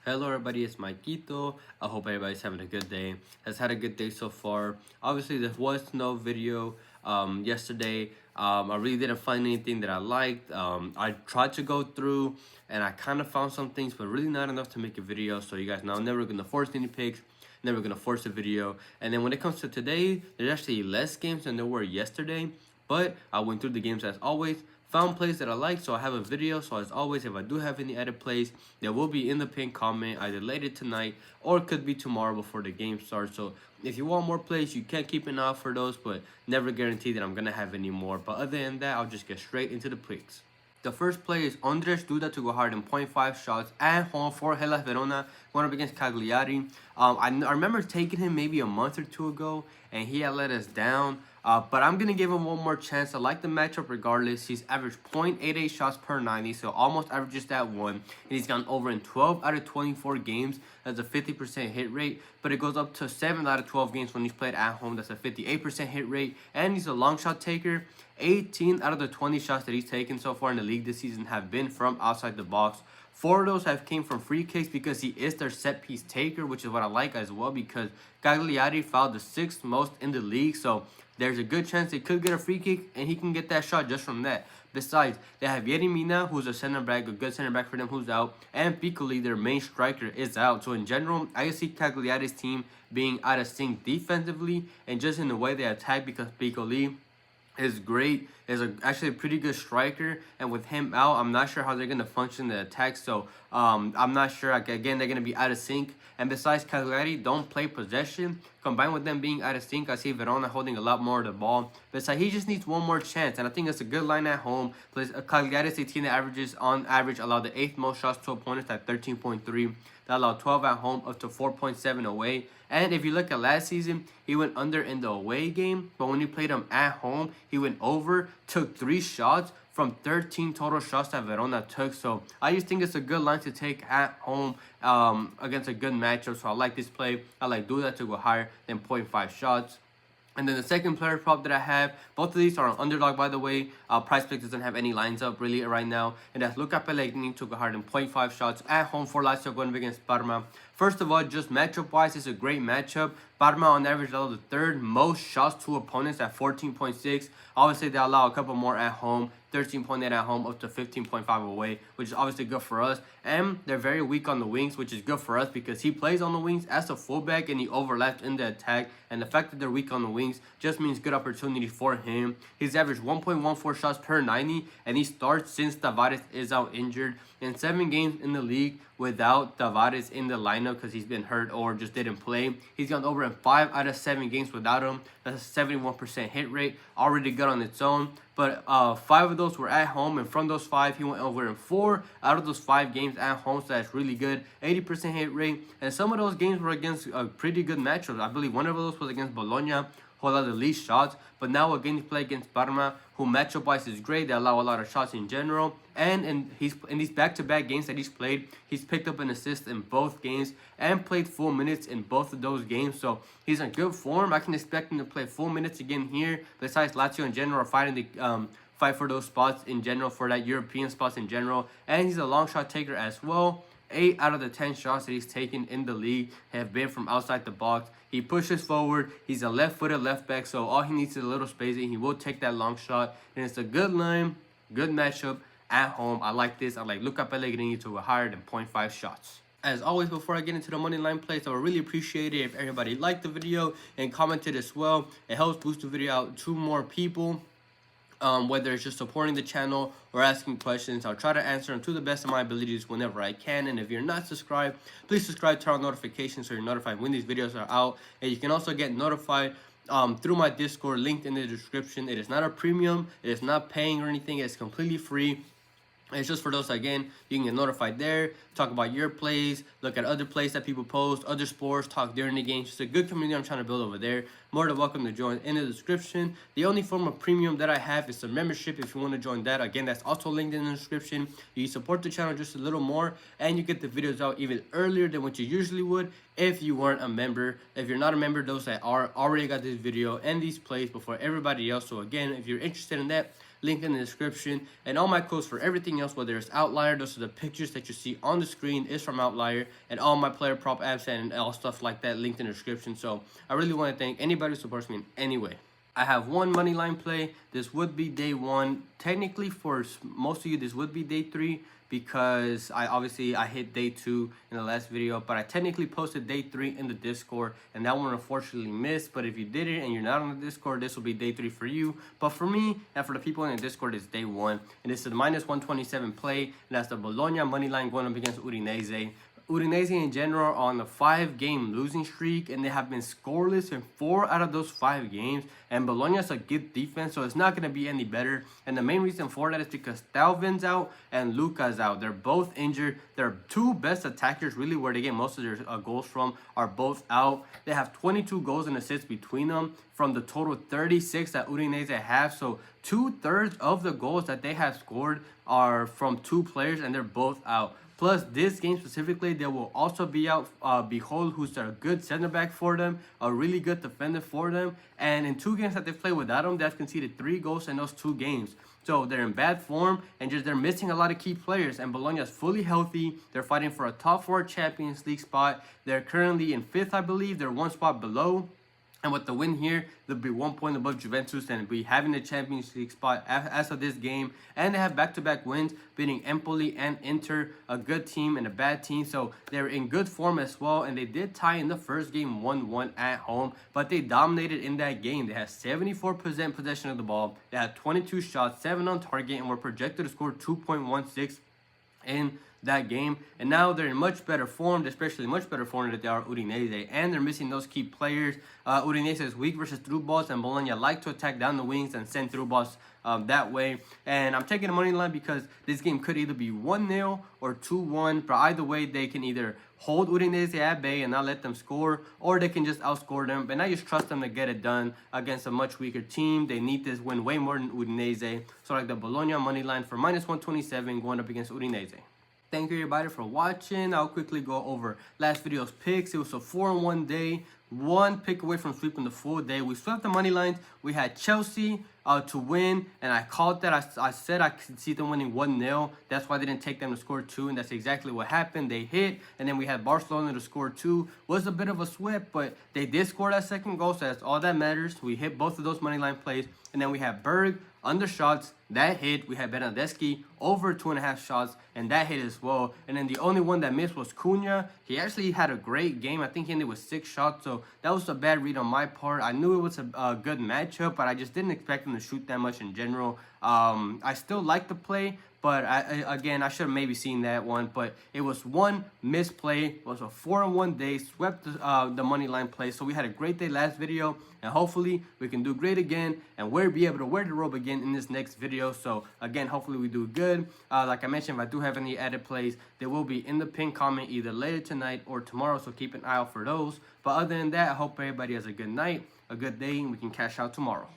Hello everybody, it's Maikito. I hope everybody's having a good day. Has had a good day so far. Obviously there was no video yesterday. I really didn't find anything that I liked. I tried to go through and I kind of found some things, but really not enough to make a video. So you guys know I'm never gonna force any picks, never gonna force a video. And then when it comes to today, there's actually less games than there were yesterday. But I went through the games as always, found plays that I like, so I have a video. So as always, if I do have any edit plays, they will be in the pinned comment either later tonight or it could be tomorrow before the game starts. So if you want more plays, you can keep an eye out for those, but never guarantee that I'm gonna have any more. But other than that, I'll just get straight into the picks. The first play is Duda to go hard in 0.5 shots at home for Hellas Verona, going up against Cagliari. I remember taking him maybe a month or two ago, and he had let us down. But I'm going to give him one more chance. I like the matchup regardless. He's averaged 0.88 shots per 90, so almost averages that one. And he's gone over in 12 out of 24 games. That's a 50% hit rate. But it goes up to 7 out of 12 games when he's played at home. That's a 58% hit rate. And he's a long shot taker. 18 out of the 20 shots that he's taken so far in the league this season have been from outside the box. 4 of those have came from free kicks because he is their set piece taker, which is what I like as well because Cagliari fouled the 6th most in the league. So there's a good chance he could get a free kick and he can get that shot just from that. Besides, they have Yeri Mina, who's a center back, a good center back for them, who's out, and Piccoli, their main striker, is out. So in general, I see Cagliari's team being out of sync defensively and just in the way they attack because Piccoli is great, is actually a pretty good striker, and with him out, I'm not sure how they're going to function the attack, so I'm not sure. Again, they're going to be out of sync, and besides, Cagliari don't play possession. Combined with them being out of sync, I see Verona holding a lot more of the ball. Besides, he just needs one more chance, and I think it's a good line at home. Plus, Cagliari is a team that averages, on average, allow the 8th most shots to opponents at 13.3. That allowed 12 at home, up to 4.7 away. And if you look at last season, he went under in the away game, but when he played him at home, he went over, took 3 shots from 13 total shots that Verona took. So I just think it's a good line to take at home against a good matchup. So I like this play. I like Duda to go higher than 0.5 shots. And then the second player prop that I have, both of these are on underdog, by the way. PrizePicks doesn't have any lines up really right now. And that's Luca Pellegrini to go hard in 0.5 shots at home for Lazio going up against Parma. First of all, just matchup-wise, it's a great matchup. Parma on average allow the 3rd most shots to opponents at 14.6. Obviously, they allow a couple more at home. 13.8 at home, up to 15.5 away, which is obviously good for us. And they're very weak on the wings, which is good for us because he plays on the wings as a fullback and he overlaps in the attack. And the fact that they're weak on the wings just means good opportunity for him. He's averaged 1.14 shots per 90, and he starts since Tavares is out injured. In 7 games in the league without Tavares in the lineup because he's been hurt or just didn't play, he's gone over in 5 out of 7 games without him. That's a 71% hit rate, already good on its own. But 5 of those were at home, and from those 5, he went over in 4 out of those 5 games at home, so that's really good. 80% hit rate, and some of those games were against pretty good matchups. I believe one of those was against Bologna, who allowed the least shots, but now again, he played against Parma, who matchup-wise is great. They allow a lot of shots in general, and in these back-to-back games that he's played, he's picked up an assist in both games and played full minutes in both of those games, so he's in good form. I can expect him to play full minutes again here. Besides, Lazio in general are fighting the fight for those spots in general, for that European spots in general, and he's a long shot taker as well. 8 out of the 10 shots that he's taken in the league have been from outside the box. He pushes forward. He's a left-footed left back, so all he needs is a little spacing. He will take that long shot, and it's a good line, good matchup at home. I like this. I like Luca Pellegrini to go higher than 0.5 shots. As always, before I get into the money line plays, I would really appreciate it if everybody liked the video and commented as well. It helps boost the video out to more people. Whether it's just supporting the channel or asking questions, I'll try to answer them to the best of my abilities whenever I can. And if you're not subscribed, please subscribe, turn on notifications so you're notified when these videos are out. And you can also get notified through my Discord, linked in the description. It is not a premium, it is not paying or anything, it's completely free. It's just for those, again, you can get notified there, talk about your plays, look at other plays that people post, other sports, talk during the game. Just a good community I'm trying to build over there. More than welcome to join in the description. The only form of premium that I have is a membership. If you want to join that, again, that's also linked in the description. You support the channel just a little more, and you get the videos out even earlier than what you usually would if you weren't a member. If you're not a member, those that are already got this video and these plays before everybody else. So again, if you're interested in that, link in the description. And all my codes for everything else, whether it's Outlier, those are the pictures that you see on the screen, is from Outlier. And all my player prop apps and all stuff like that linked in the description. So I really want to thank anybody who supports me in any way. I have one money line play. This would be day 1. Technically, for most of you, this would be day 3 because I hit day 2 in the last video, but I technically posted day 3 in the Discord, and that one unfortunately missed. But if you did it and you're not on the Discord, this will be day 3 for you. But for me and for the people in the Discord, it's day 1, and it's the -127 play, and that's the Bologna money line going up against Udinese. Udinese in general on the 5-game losing streak, and they have been scoreless in 4 out of those 5 games. And Bologna is a good defense, so it's not going to be any better. And the main reason for that is because Thankszs out and Luca's out. They're both injured. Their 2 best attackers, really where they get most of their goals from, are both out. They have 22 goals and assists between them from the total 36 that Udinese have. So 2/3 of the goals that they have scored are from 2 players, and they're both out. Plus, this game specifically, there will also be out Behold, who's a good center back for them, a really good defender for them. And in 2 games that they've played without him, they've conceded 3 goals in those 2 games. So they're in bad form, and they're missing a lot of key players. And Bologna is fully healthy. They're fighting for a top 4 Champions League spot. They're currently in 5th, I believe. They're 1 spot below. And with the win here, they'll be 1 point above Juventus and be having the Champions League spot as of this game. And they have back-to-back wins, beating Empoli and Inter, a good team and a bad team. So they're in good form as well. And they did tie in the first game 1-1 at home, but they dominated in that game. They had 74% possession of the ball. They had 22 shots, 7 on target, and were projected to score 2.16 in that game. And now they're in much better form, especially much better form than they are Udinese, and they're missing those key players. Udinese is weak versus through balls, and Bologna like to attack down the wings and send through balls that way. And I'm taking the money line because this game could either be 1-0 or 2-1, but either way they can either hold Udinese at bay and not let them score, or they can just outscore them. And I just trust them to get it done against a much weaker team. They need this win way more than Udinese. So like the Bologna money line for -127 going up against Udinese. Thank you everybody for watching. I'll quickly go over last video's picks. It was a 4-in-1 day, 1 pick away from sweeping the full day. We swept the money lines. We had Chelsea to win, and I called that. I said I could see them winning 1-0. That's why I didn't take them to score 2, and that's exactly what happened. They hit, and then we had Barcelona to score 2. Was a bit of a sweep, but they did score that second goal, so that's all that matters. We hit both of those money line plays, and then we had Berg under shots. That hit. We had Bernardeschi over 2.5 shots, and that hit as well. And then the only one that missed was Cunha. He actually had a great game. I think he ended with 6 shots, so that was a bad read on my part. I knew it was a good matchup, but I just didn't expect him to shoot that much in general. I still like the play, but I should have maybe seen that one. But it was 1 misplay. It was a 4-in-1 day. Swept the money line play. So we had a great day last video, and hopefully we can do great again, and we'll be able to wear the robe again in this next video. So again, hopefully we do good. Like I mentioned, if I do have any added plays, they will be in the pinned comment either later tonight or tomorrow. So keep an eye out for those. But other than that, I hope everybody has a good night, a good day, and we can cash out tomorrow.